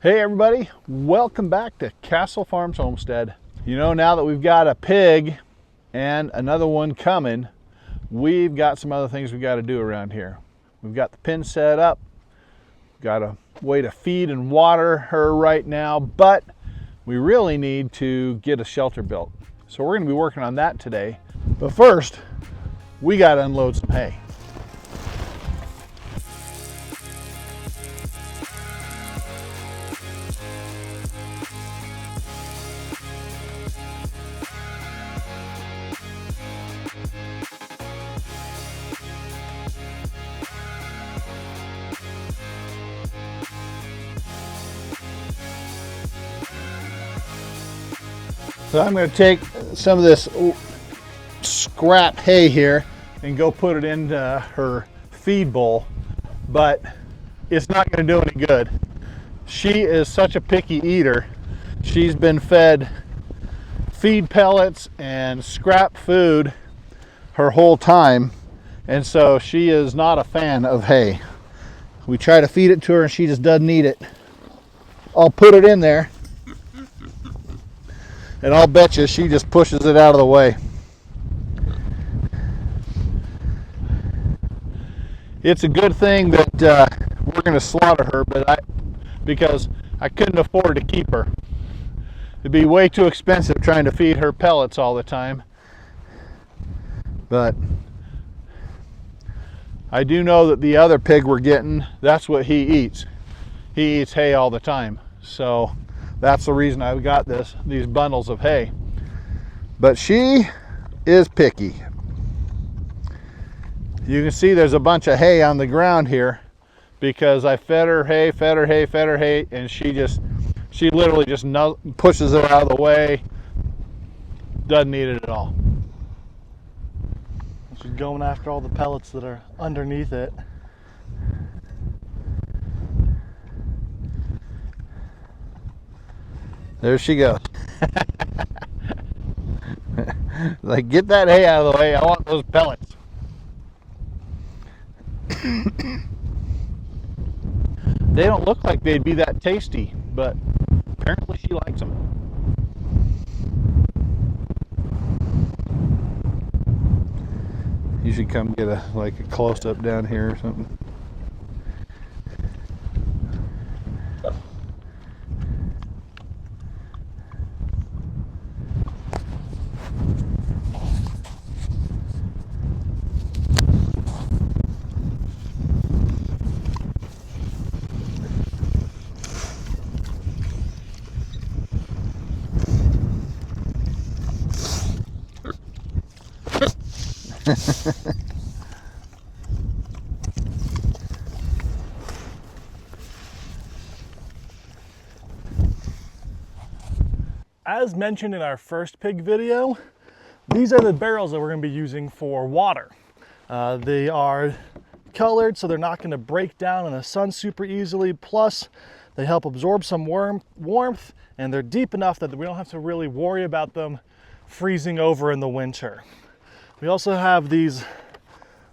Hey everybody, welcome back to Castle Farms Homestead. You know, now that we've got a pig and another one coming, we've got some other things we've got to do around here. We've got the pen set up, got a way to feed and water her right now, but we really need to get a shelter built. So we're going to be working on that today. But first, we got to unload some hay. So I'm going to take some of this scrap hay here and go put it into her feed bowl, but it's not going to do any good. She is such a picky eater. She's been fed feed pellets and scrap food her whole time, and so she is not a fan of hay. We try to feed it to her and she just doesn't eat it. I'll put it in there and I'll bet you she just pushes it out of the way. It's a good thing that we're going to slaughter her, because I couldn't afford to keep her. It'd be way too expensive trying to feed her pellets all the time. But I do know that the other pig we're getting, that's what he eats. He eats hay all the time. So that's the reason I've got these bundles of hay. But she is picky. You can see there's a bunch of hay on the ground here because I fed her hay, and she literally just pushes it out of the way. Doesn't eat it at all. She's going after all the pellets that are underneath it. There she goes. Like, get that hay out of the way. I want those pellets. They don't look like they'd be that tasty, but apparently she likes them. You should come get a close-up down here or something. As mentioned in our first pig video, these are the barrels that we're going to be using for water. They are colored so they're not going to break down in the sun super easily. Plus, they help absorb some warmth, and they're deep enough that we don't have to really worry about them freezing over in the winter. We also have these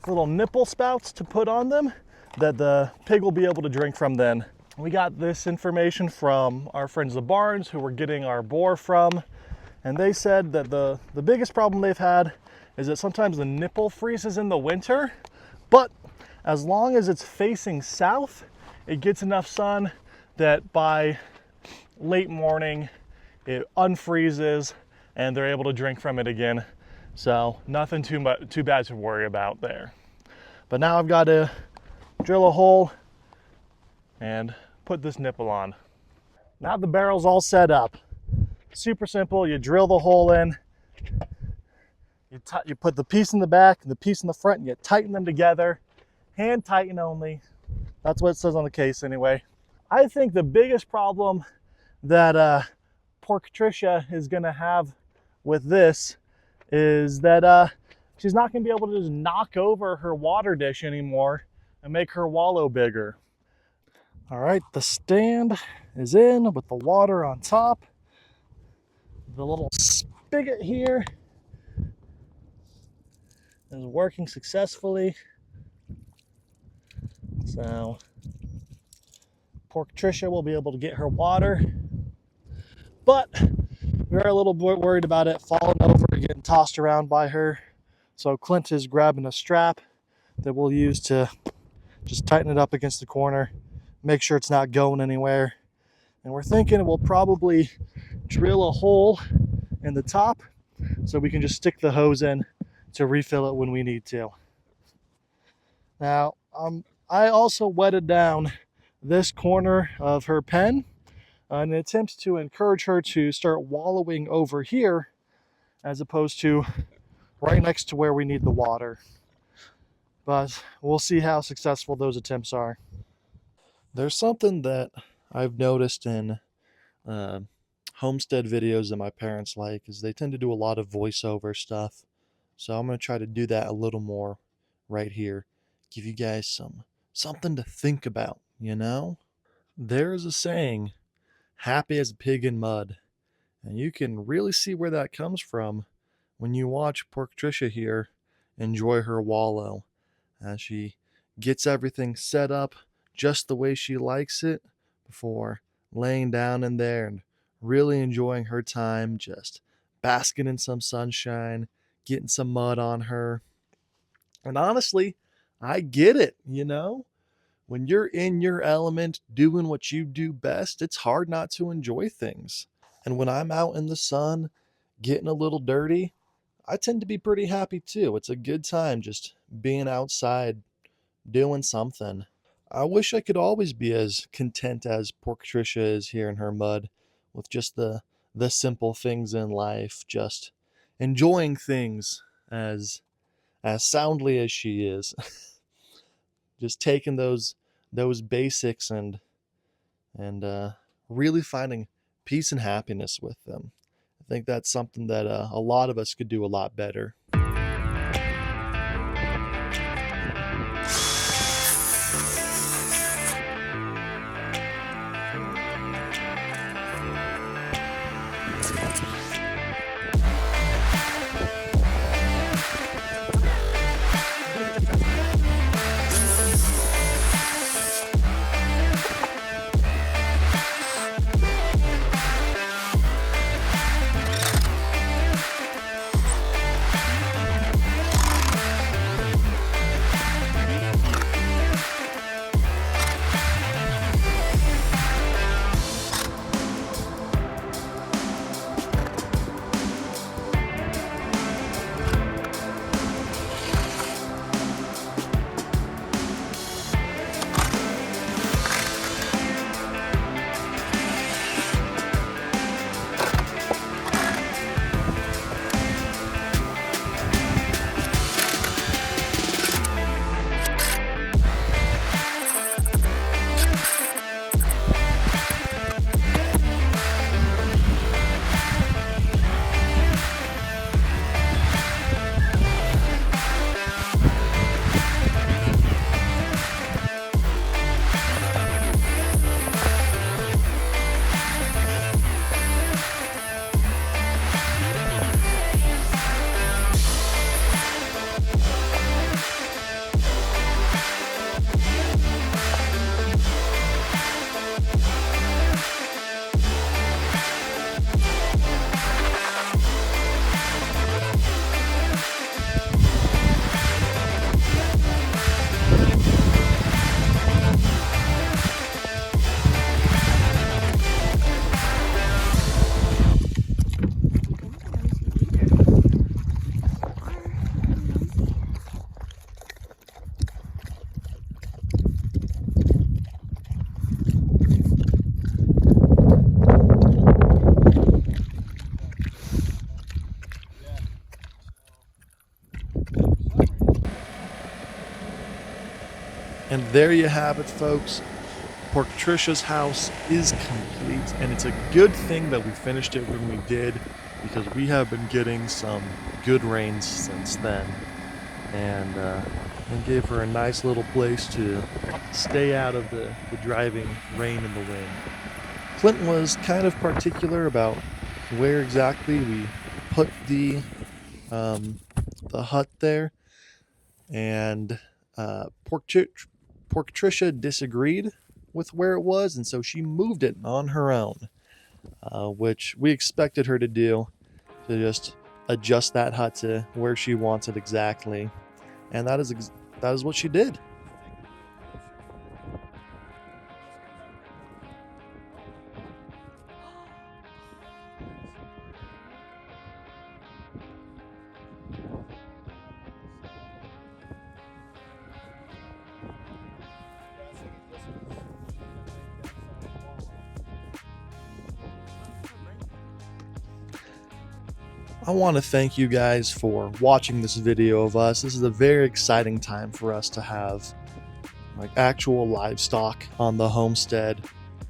little nipple spouts to put on them that the pig will be able to drink from then. We got this information from our friends the Barnes, who we're getting our boar from, and they said that the biggest problem they've had is that sometimes the nipple freezes in the winter, but as long as it's facing south, it gets enough sun that by late morning it unfreezes and they're able to drink from it again. So nothing too bad to worry about there. But now I've got to drill a hole and put this nipple on. Now the barrel's all set up. Super simple. You drill the hole in, you put the piece in the back and the piece in the front, and you tighten them together. Hand tighten only. That's what it says on the case anyway. I think the biggest problem that poor Patricia is going to have with this is that she's not going to be able to just knock over her water dish anymore and make her wallow bigger. All right, the stand is in with the water on top. The little spigot here is working successfully. So Pork Tricia will be able to get her water. But we're a little bit worried about it falling over and getting tossed around by her. So Clint is grabbing a strap that we'll use to just tighten it up against the corner, make sure it's not going anywhere. And we're thinking we'll probably drill a hole in the top so we can just stick the hose in to refill it when we need to. Now, I also wetted down this corner of her pen in an attempt to encourage her to start wallowing over here as opposed to right next to where we need the water. But we'll see how successful those attempts are. There's something that I've noticed in Homestead videos that my parents like, is they tend to do a lot of voiceover stuff. So I'm going to try to do that a little more right here. Give you guys something to think about, you know? There's a saying, happy as a pig in mud. And you can really see where that comes from when you watch Pork Tricia here enjoy her wallow as she gets everything set up just the way she likes it before laying down in there and really enjoying her time, just basking in some sunshine, getting some mud on her. And honestly, I get it, you know? When you're in your element, doing what you do best, it's hard not to enjoy things. And when I'm out in the sun, getting a little dirty, I tend to be pretty happy too. It's a good time just being outside, doing something. I wish I could always be as content as Pork Tricia is here in her mud, with just the simple things in life, just enjoying things as soundly as she is. Just taking those basics and really finding peace and happiness with them. I think that's something that a lot of us could do a lot better. And there you have it, folks. Pork Tricia's house is complete, and it's a good thing that we finished it when we did, because we have been getting some good rains since then, and gave her a nice little place to stay out of the driving rain and the wind. Clint was kind of particular about where exactly we put the hut there, and Pork Tricia disagreed, with where it was, and so she moved it on her own, which we expected her to do, to just adjust that hut to where she wants it exactly, and that is what she did. I want to thank you guys for watching this video of us. This is a very exciting time for us to have like actual livestock on the homestead,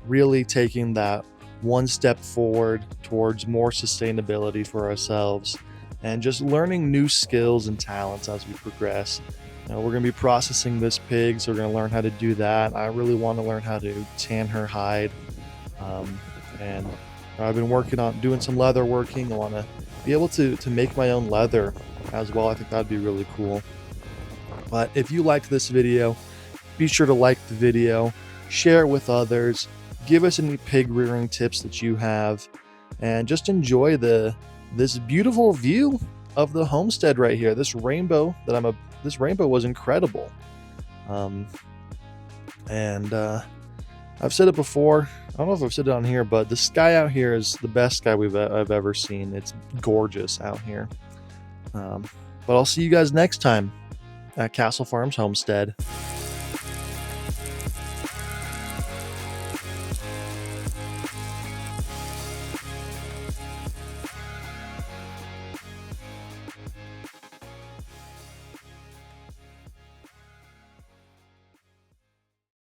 really taking that one step forward towards more sustainability for ourselves and just learning new skills and talents as we progress. We're going to be processing this pig, so we're going to learn how to do that. I really want to learn how to tan her hide, and I've been working on doing some leather working. I want to be able to make my own leather as well. I think that'd be really cool. But if you liked this video, be sure to like the video, share it with others, give us any pig rearing tips that you have, and just enjoy this beautiful view of the homestead right here. This rainbow was incredible. I've said it before, I don't know if I've said it on here, but the sky out here is the best sky I've ever seen. It's gorgeous out here. But I'll see you guys next time at Castle Farms Homestead.